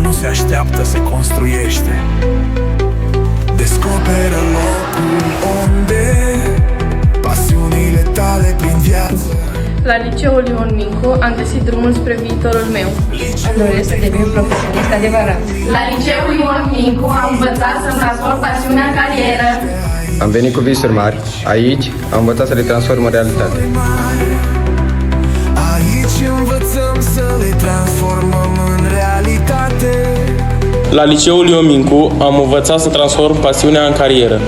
nu se așteaptă, se construiește. Descoperă locul unde pasiunile tale prin viață. La liceul Ion Mincu am găsit drumul spre viitorul meu. Îmi doresc să devin profesionist adevărat. La liceul Ion Mincu am învățat să-mi transform pasiunea în carieră. Am venit cu visuri mari. Aici am învățat să le transform în realitate. Aici învățăm să le transformăm în realitate. La liceul Ion Mincu am învățat să transform pasiunea în carieră.